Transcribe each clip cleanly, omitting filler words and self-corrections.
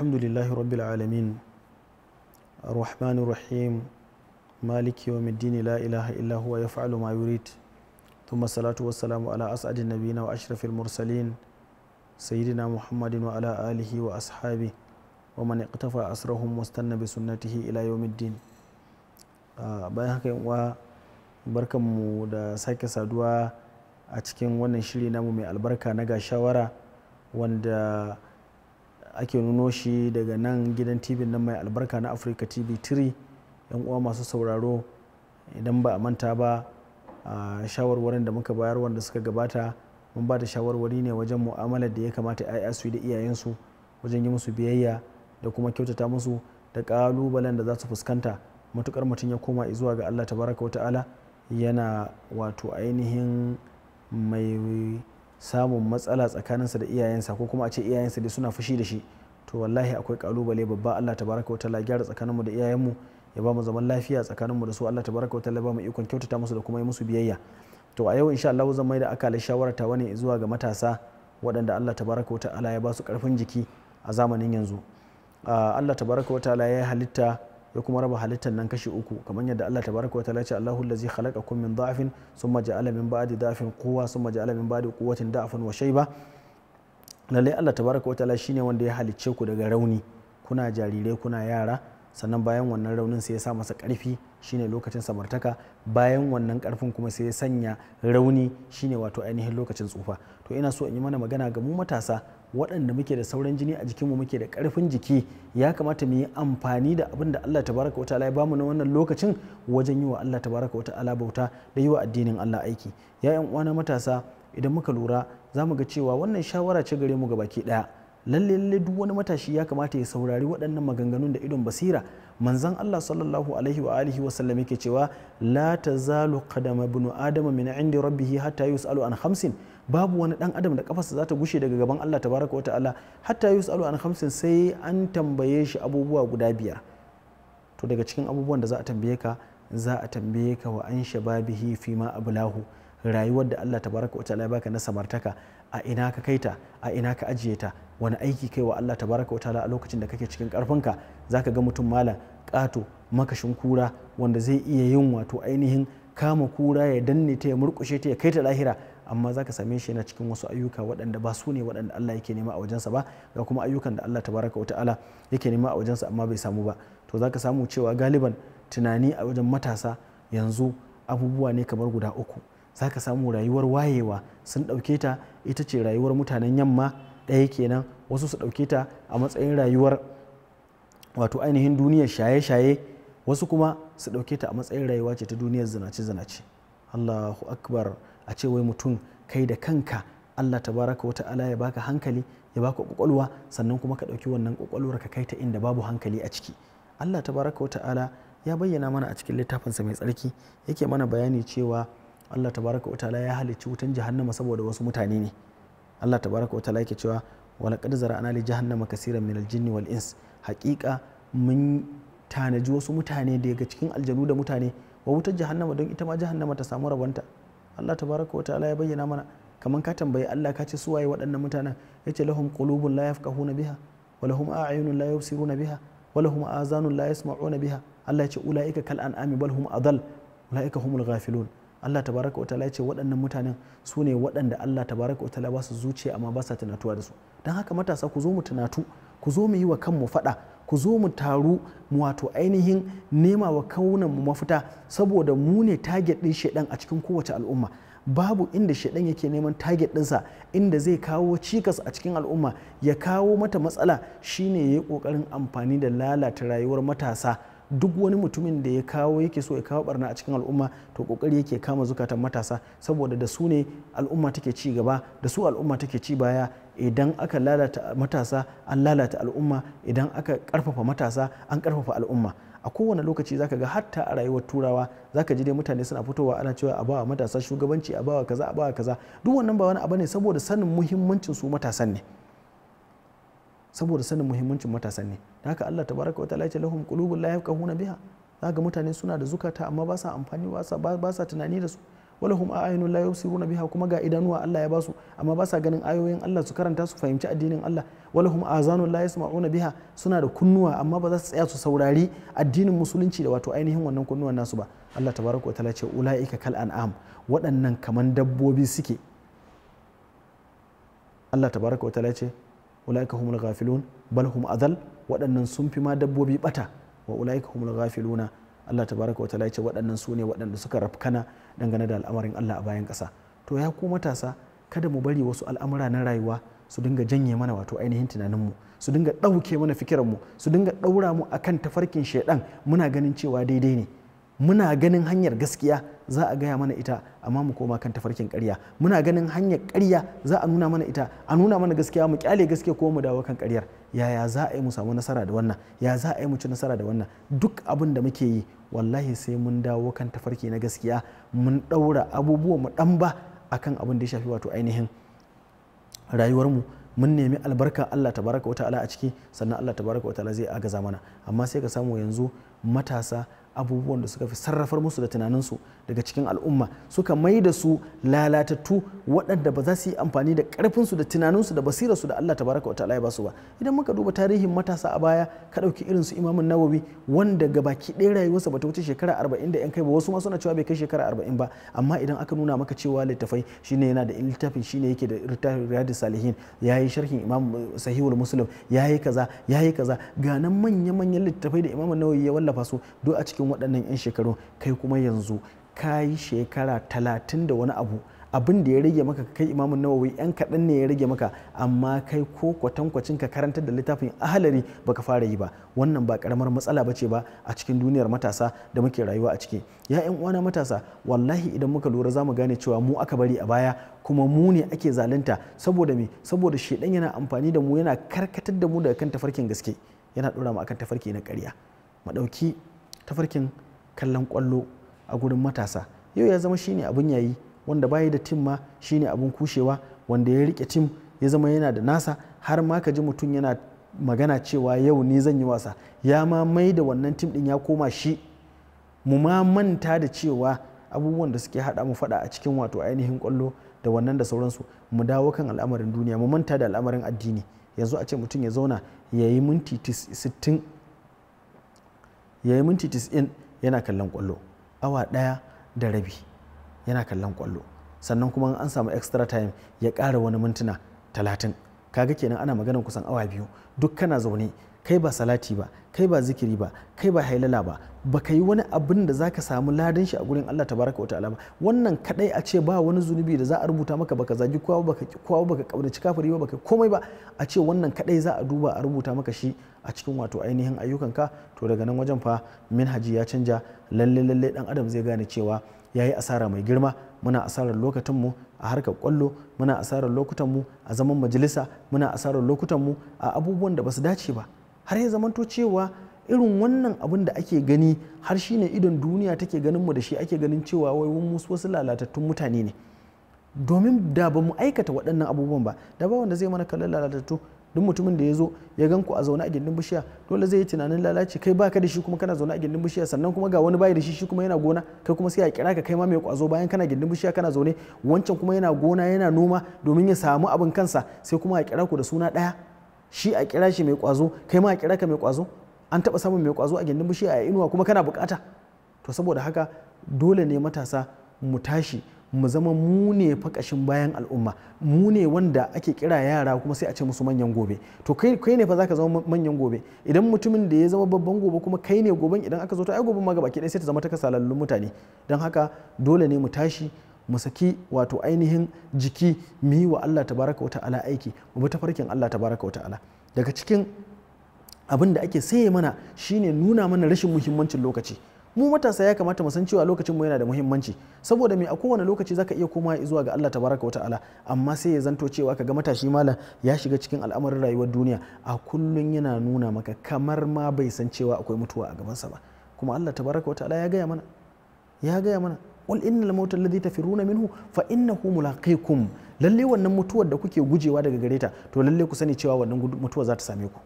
alhamdulillahi rabbil alamin arrahmanir rahim maliki yawmiddin la ilaha illa huwa yaf'alu ma yurid thumma salatu wassalamu ala as'adin nabiyina wa ashrafil mursalin sayyidina muhammadin wa ala alihi wa ashabi wa man iqtafa asrahum wastanna bi sunnatihi ila yawmiddin. Bayan haka yan uwa, barkanmu da sake saduwa a cikin wannan shiri namu mai albarka na ga shawara, wanda ake nuno shi daga nan gidan tv nan mai albarka na Africa TV 3. yan uwa masu sauraro, idan ba a manta ba, a shawarwarin da muka bayar wanda suka gabata, mun ba da shawarwari ne wajen mu'amalar da ya kamata 'ya'ya su yi da iyayensu, wajen yi musu biyayya da kuma kyautata musu, da ƙalubalen da za su fuskanta matukar mutum ya koma zuwa ga Allah tabaraka wa ta'ala yana wato ainihin mai samun matsala tsakaninsa da iyayensa, ko kuma a ce iyayensa dai suna fushi da shi. To wallahi akwai kalubale babba. Allah tabaraka wa ta'ala gyara tsakaninmu da iyayenmu, ya ba mu zaman lafiya tsakaninmu da su. Allah tabaraka wa ta'ala ba mu ikon kyautata musu da kuma yi musu biyayya. To a yau insha Allah zan mai da akalar shawarata wani zuwa ga matasa waɗanda Allah tabaraka wa ta'ala ya ba su karfin jiki a zamanin yanzu. Allah tabaraka wa ta'ala ya halitta, ya kuma raba halittar nan kashi uku, kamar yadda Allah tabaraka wa ta'ala ya ce Allahu allazi khalaqakum min da'fin summa ja'ala min ba'di da'fin quwwa summa ja'ala min ba'di quwwatin da'fan wa shayba. Lalle Allah tabaraka wa ta'ala shine wanda ya halicce ku daga rauni, kuna jarirai, kuna yara, sannan bayan wannan raunin sai ya sa masa karfi, shine lokacin samartaka, bayan wannan karfin kuma sai ya sanya rauni, shine wato ainihin lokacin tsufa. To ina so in yi mana magana ga mu matasa waɗanda muke da sauran jini a jikinmu, muke da ƙarfin jiki. Ya kamata mu yi amfani da abin da Allah tabaraka wa ta'ala ya bamu na wannan lokacin wajen yi wa Allah tabaraka wa ta'ala bauta da yi wa addinin Allah aiki. Ya ƴan uwana matasa, idan muka lura za mu ga cewa wannan shawara ce gare mu gabaki ɗaya. Lalle duk wani matashi ya kamata ya saurari waɗannan maganganun da idon basira. Manzon Allah sallallahu alaihi wa alihi wa sallam yake cewa la tazalu qadama ibn adama min indi rabbih hatta yus'alu an khamsin. Babu wani dan adam da kafarsa za ta gushe daga gaban Allah tabaraka wa ta'ala hatta yus'alu an khamsin, sai an tambaye shi abubuwa guda biyar. To daga cikin abubuwan da za a tambaye ka, za a tambaye ka wa an shababihi fi ma ablahu, rayuwar da Allah tabaraka wa ta'ala ya baka na samartaka, a ina ka kaita, a ina ka ajiye ta, wani aiki kai wa Allah tabaraka wa ta'ala a lokacin da kake cikin karfinka. Zaka ga mutum malam ƙato makashin kura wanda zai iya yin wato ainihin kama kura ya danne ta, ya murkushe ta, ya kai ta lahira, amma zaka same shi yana cikin wasu ayyuka waɗanda ba su ne waɗanda Allah yake nema a wajensa ba, ga kuma ayyukan da Allah tabaraka wa ta'ala yake nema a wajensa amma bai samu ba. To zaka samu cewa galiban tunani a wajen matasa yanzu abubuwa ne kamar guda uku. Zaka samu rayuwar wayewa sun ɗauke ta ita ce rayuwar mutanen yamma, ɗaya kenan. Wasu su ɗauke ta a matsayin rayuwar wato ainihin duniyar shaye-shaye, wasu kuma su ɗauke ta a matsayin rayuwa ce ta duniyar zinace-zinace. Allahu akbar, a ce wai mutum kai da kanka Allah tabaraka wa ta'ala ya baka hankali, ya baka kwakwalwa, sannan kuma ka ɗauki wannan kwakwalwar ka kai ta inda babu hankali a ciki. Allah tabaraka wa ta'ala ya bayyana mana a cikin littafinsa mai tsarki, yake mana bayani cewa Allah tabaraka wa ta'ala ya halicci wutan jahannama saboda wasu mutane ne. Allah tabaraka wa ta'ala yake cewa walaqad zara'na li jahannama kaseeran minal jinni wal ins. Haƙiƙa mun tanaji wasu mutane daga cikin aljanu da mutane wa wutar jahannama, don ita ma jahannama ta samu rabonta. Allah tabaraka wa ta'ala ya bayyana mana, kaman ka tambayi Allah ka ce su waye waɗannan mutanen, yace lahum qulubun la yafqahuna biha wa lahum a'yunun la yubsiruna biha wa lahum azanun la yasma'una biha. Allah yace ulaika kal an'ami bal hum adall ulaika humul ghafilun. Allah tabaraka wa ta'ala ya ce waɗannan mutanen su ne waɗanda Allah tabaraka wa ta'ala ba su zuciya amma ba sa tunatuwa da su. Don haka matasa, ku zo mu tunatu, ku zo mu yi wa kanmu faɗa, ku zo mu taru mu wato ainihin nema wa kaunan mu mafita, saboda mu ne target ɗin shedan a cikin kowace al'umma. Babu inda shedan yake neman target ɗinsa inda zai kawo cikas a cikin al'umma, ya kawo mata matsala, shine ya yi ƙoƙarin amfani da lalata rayuwar matasa. Duk wani mutumin da ya kawo yake so ya kawo barna a cikin al'umma, to kokari yake kama zukatan matasa, saboda da su ne al'umma take ci gaba, da su al'umma take ci baya. Idan aka lalata matasa, an lalata al'umma. Idan aka karfafa matasa, an karfafa al'umma. A kowane lokaci zaka ga hatta a rayuwar turawa zaka ji dai mutane suna fitowa ana cewa a bawa matasa shugabanci, a bawa kaza, a bawa kaza. Duk wannan ba wani abu ne, saboda sanin muhimmancin su matasan ne, saboda sanin muhimmancin matasan ne. Da haka Allah tabaraka wa ta'ala ya ce lahum qulubun la yafqahuna biha. Zaka mutane suna da zukata amma ba sa amfani, ba sa tunani da su. walahum a'yunun la yubsiruna biha, kuma ga idanuwa Allah ya basu amma ba sa ganin ayoyin Allah su karanta su fahimci addinin Allah. Walahum azanun la yasma'una biha, suna da kunnuwa amma ba za su tsaya su saurari addinin musulunci da wato ainihin wannan kunnuwan nasu ba. Allah tabaraka wa ta'ala ce ulaika kal an'am, waɗannan kaman dabbobi suke. Allah tabaraka wa ta'ala ce ulaika humul ghafilun bal hum adall, waɗannan sun fi ma dabbobi bata. Wa ulaika humul ghafiluna, Allah tabaraka wa ta'ala ce waɗannan su ne waɗanda suka rafkana dangane da al'amarin Allah a bayan ƙasa. To ya ku matasa, kada mu bari wasu al'amura na rayuwa su dinga janye mana wato ainihin tunaninmu, su dinga ɗauke mana fikiranmu, su dinga ɗaura mu akan tafarkin shaidan. Muna ganin cewa daidai ne, muna ganin hanyar gaskiya za a gaya mana ita amma mu koma kan tafarkin ƙarya, muna ganin hanyar ƙarya za a nuna mana ita, a nuna mana gaskiya mu kyale gaskiya ko mu dawo kan ƙaryar. Yaya za a yi mu samu nasara da wannan? Ya za a yi mu ci nasara da wannan? Duk abin da muke yi wallahi sai mun dawo kan tafarki na gaskiya, mun ɗaura abubuwan mu ɗan ba akan abin da ya shafi wato ainihin rayuwarmu, mun nemi albarka Allah tabaraka wa ta'ala a ciki, sannan Allah tabaraka wa ta'ala zai agaza mana. Amma sai ka samu yanzu matasa abubuwan da suka fi sarrafar musu da tunaninsu daga cikin al'umma suka mai da su lalatattu, waɗanda ba za su yi amfani da ƙarfinsu da tunaninsu da basirarsu da Allah tabaraka wa ta'ala ya ba su ba. Idan muka duba tarihin matasa a baya, ka ɗauki irin su Imamun Nawawi, wanda gabaki ɗaya rayuwarsa bata wuce shekara 40 da yan kai ba, wasu ma suna cewa bai kai shekara 40 ba, amma idan aka nuna maka cewa littafai, shine yana da littafi, shine yake da littafin Riyadus Salihin, yayi sharhin Imam Sahihul Muslim, yayi kaza ga nan manya-manyan littafai da Imamun Nawawi ya wallafa su duk a cikin waɗannan 'yan shekaru. Kai kuma yanzu ka yi shekara 30 da wani abu, abin da ya rage maka kai Imamun Nawawi 'yan kaɗan ne ya rage maka, amma kai ko kwatankwacin ka karantar da littafin Ahlari baka fara yi ba. Wannan ba karamar matsala bace ba a cikin duniyar matasa da muke rayuwa a ciki. Ya 'yan uwana matasa, wallahi idan muka lura za mu gane cewa mu aka bari a baya, kuma mu ne ake zalunta. Saboda me? Saboda shedan yana amfani da mu, yana karkatar da mu daga kan tafarkin gaske, yana ɗora mu akan tafarki na ƙarya. Mu ɗauki tafarkin kallon ƙwallo a gurin matasa, yau ya zama shine abin yayi. Wanda bayi da tim ma shine abin kushewa, wanda ya rike tim ya zama yana da nasa, har ma ka ji mutum yana magana cewa yau ni zan yi wasa, ya ma mai da wannan tim din ya koma shi. Mu ma manta da cewa abubuwan da suke hada mu fada a cikin wato ainihin ƙwallo da wannan da sauransu, mu dawo kan al'amarin duniya, mu manta da al'amarin addini. Yanzu a ce mutum ya zauna ya yi minti 60, ya yi minti 90 yana kallon ƙwallo, awa 1 da rabi yana kallon ƙwallo, sannan kuma an samu extra time ya ƙara wani mintuna 30. Kaga kenan ana maganar kusan awa 2 duk kana zaune, kai ba salati ba, kai ba zikiri ba, kai ba hailala ba, baka yi wani abin da zaka samu ladan shi a gurin Allah tabaraka wa ta'ala ba. Wannan kadai a ce ba wani zunubi da za a rubuta maka, baka zagi kowa, baka kaunaci kafiri ba, baka komai ba, a ce wannan kadai za a duba a rubuta maka shi a cikin wato ainihin ayyukanka. To daga nan wajen fa minhaji ya canja. Lalle dan adam zai gane cewa ya yi asara mai girma. Muna asarar lokutanmu a harkar ƙwallo, muna asarar lokutanmu a zaman majalisa, muna asarar lokutanmu a abubuwan da ba su dace ba, har ya zamanto cewa irin wannan abin da ake gani har shine idon duniya take ganin mu da shi, ake ganin cewa wai wasu lalatattun mutane ne. Domin da ba mu aikata waɗannan abubuwan ba, da ba wanda zai mana kallon lalatattu. Duk mutumin da ya zo ya gan ku a zaune a gindin bishiya, dole zai yi tunanin lalaci. Kai baka da shi kuma kana zaune a gindin bishiya, sannan kuma ga wani bayi da shi kuma yana gona, kai kuma sai a kira ka kai ma mai kwazo bayan kana gindin bishiya kana zaune, wancan kuma yana gona yana noma domin ya samu abin kansa, sai kuma a kira ku da suna ɗaya. Shi a kira shi mai kwazo, kai ma a kira ka mai kwazo. An taɓa samun mai kwazo a gindin bishiya a inuwa kuma kana bukata. To saboda haka dole ne matasa mu tashi, mu zama mu ne fakashin bayan al'umma, mu ne wanda ake kira yara kuma sai a ce musu manyan gobe. To kai ne fa zaka zama manyan gobe. Idan mutumin da ya zama babban gobe kuma kai ne goben, idan aka zo to ai goben ma gaba ɗaya sai ta zama ta kasalallun mutane. Don haka dole ne mu tashi, mu saki wato ainihin jiki, mu yi wa Allah tabaraka wa ta'ala aiki, mu bi tafarkin Allah tabaraka wa ta'ala. Daga cikin abin da ake saye mana shine nuna mana rashin muhimmancin lokaci. Mu matasa ya kamata mu san cewa lokacin mu yana da muhimmanci, saboda me a kowane lokaci zaka iya komawa zuwa ga Allah tabaraka wata'ala, amma sai ya zanto cewa kaga matashi malam ya shiga cikin al'amarin rayuwar duniya, a kullun yana nuna maka kamar ma bai san cewa akwai mutuwa a gabansa ba. Kuma Allah tabaraka wata'ala ya gaya mana qul innal mauta alladhi tafiruna minhu fa innahu mulaqikum. Lalle wannan mutuwar da kuke gujewa daga gare ta, to lalle ku sani cewa wannan mutuwa za ta same ku.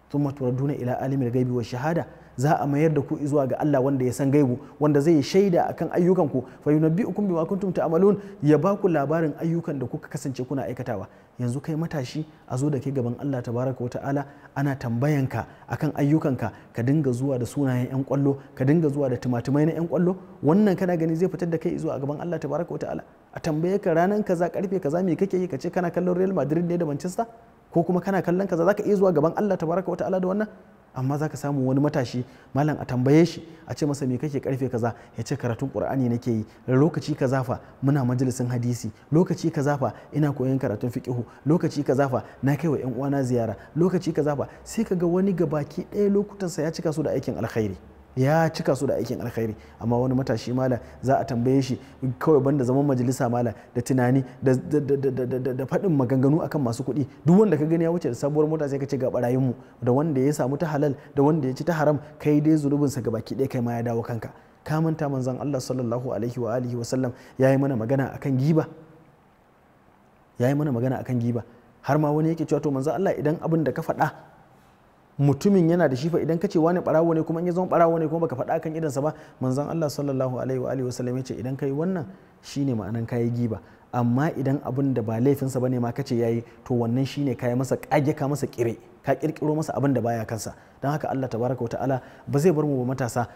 Thumma turaduna ila alimil ghaibi wa shahada, za a mayar da ku zuwa ga Allah wanda ya san gaibu, wanda zai shaida akan ayyukanku, fa yunabbi'ukum bima kuntum ta'malun, ya ba ku labarin ayyukan da kuka kasance kuna aikatawa. Yanzu kai matashi a zo da kai gaban Allah tabaraka wa ta'ala ana tambayanka akan ayyukanka, ka dinga zuwa da sunayen yan kwallo, ka dinga zuwa da tumatumai na yan kwallo, wannan kana gani zai fitar da kai zuwa gaban Allah tabaraka wa ta'ala? A tambaye ka ranan kaza karfe kaza me kake yi, ka ce kana kallon Real Madrid ne da Manchester, ko kuma kana kallon kaza, zaka iya zuwa gaban Allah tabaraka wa ta'ala da wannan? Amma zaka samu wani matashi malam a tambaye shi a ce masa me kake karfe kaza, ya ce karatun Qur'ani nake yi, lokaci kaza fa muna majalisin hadisi, lokaci kaza fa ina koyon karatun fiqhu, lokaci kaza fa na kai wa ƴan uwana ziyara, lokaci kaza fa. Sai kaga wani gabaki ɗaya lokutansa ya cika su da aikin alkhairi, ya cika su da aikin alkhairi. Amma wani matashi mala za a tambaye shi kawai banda zaman majalisa mala da tunani da faɗin maganganu akan masu kuɗi, duk wanda ka gani ya wuce da sabuwar mota sai ka ce ga barayin mu, da wanda ya samu ta halal da wanda ya ci ta haram, kai dai zunubinsa gabaki ɗaya kai ma ya dawo kanka. Ka manta manzon Allah sallallahu alaihi wa alihi wa sallam yayi mana magana akan giba, yayi mana magana akan giba, har ma wani yake cewa to manzon Allah idan abin da ka faɗa mutumin yana da shi fa, idan ka ce wani barawo ne kuma in ya zama barawo ne kuma baka faɗa kan idansa ba, manzon Allah sallallahu alaihi wa alihi wasallam ya ce idan kai wannan shine ma'anan kayi giba. Amma idan abin da ba laifinsa bane ma kace yayi, to wannan shine kai masa kage, ka masa kire, ka kirkiro masa abin da baya kansa. Dan haka Allah tabaraka wa ta'ala ba zai bar mu ba matasa,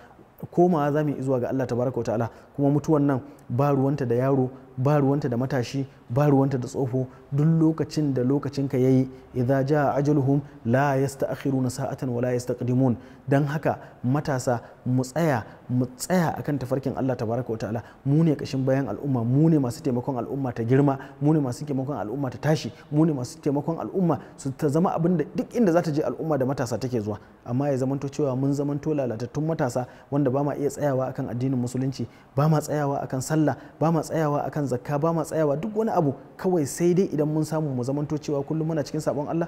komawa za mu yi zuwa ga Allah tabaraka wa ta'ala. Kuma mutuwan nan ba ruwanta da yaro, ba ruwanta da matashi, ba ruwanta da tsoho, duk lokacin da lokacin ka yayi, idza jaa ajaluhum la yasta'khiruna sa'atan wa la yastaqdimun. Dan haka matasa mu tsaya akan tafarkin Allah tabaraka wa ta'ala. Mu ne kashin bayan al'umma, mu ne masu taimakon al'umma ta girma, mu ne masu taimakon al'umma ta tashi, mu ne masu taimakon al'umma su ta zama abin da duk inda za ta je al'umma da matasa take zuwa. Amma ya zamanto cewa mun zamanto lalatattun matasa wanda ba ma iya tsayawa akan addinin musulunci, ba ma tsayawa akan sallah, ba ma tsayawa akan zakka, ba ma tsayawa duk wani abu, kawai sai dai idan mun samu mu zamanto cewa kullum muna cikin sabon Allah.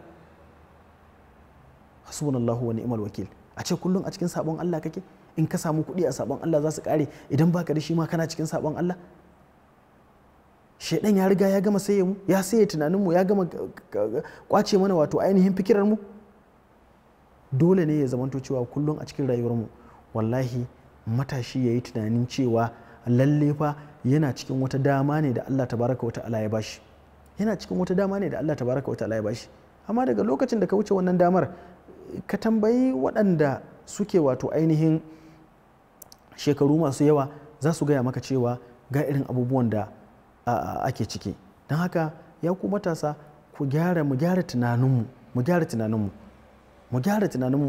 Hasbunallahu wa ni'mal wakil. A ce kullum a cikin sabon Allah kake, in ka samu kuɗi a sabon Allah za su ƙare, idan baka da shi ma kana cikin sabon Allah. Shaidan ya riga ya gama saye mu, ya saye tunanin mu, ya gama kwace mana wato ainihin fikirar mu. Dole ne ya zamanto cewa kullum a cikin rayuwar mu wallahi matashi yayi tunanin cewa lalle fa yana cikin wata dama ne da Allah tabaraka wa ta'ala ya bashi, yana cikin wata dama ne da Allah tabaraka wa ta'ala ya bashi. Amma daga lokacin da ka wuce wannan damar, ka tambayi waɗanda suke wato ainihin shekaru masu yawa, za su gaya maka cewa ga irin abubuwan da ake ciki. Don haka ya ku matasa, mu gyara tunaninmu,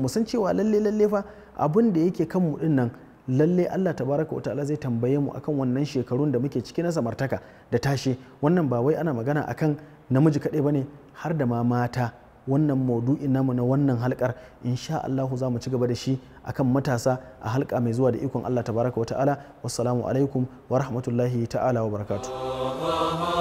mu san cewa lalle fa abin da yake kanmu din nan, lalle Allah tabaraka wa ta'ala zai tambaye mu akan wannan shekarun da muke ciki na samartaka da tashe. Wannan ba wai ana magana akan namiji kaɗai bane, har da ma mata. Wannan maudu'in namu na wannan halkar insha Allah za mu ci gaba da shi akan matasa a halka mai zuwa da ikon Allah tabaraka wa ta'ala. Wassalamu alaikum wa rahmatullahi ta'ala wa barakatuh.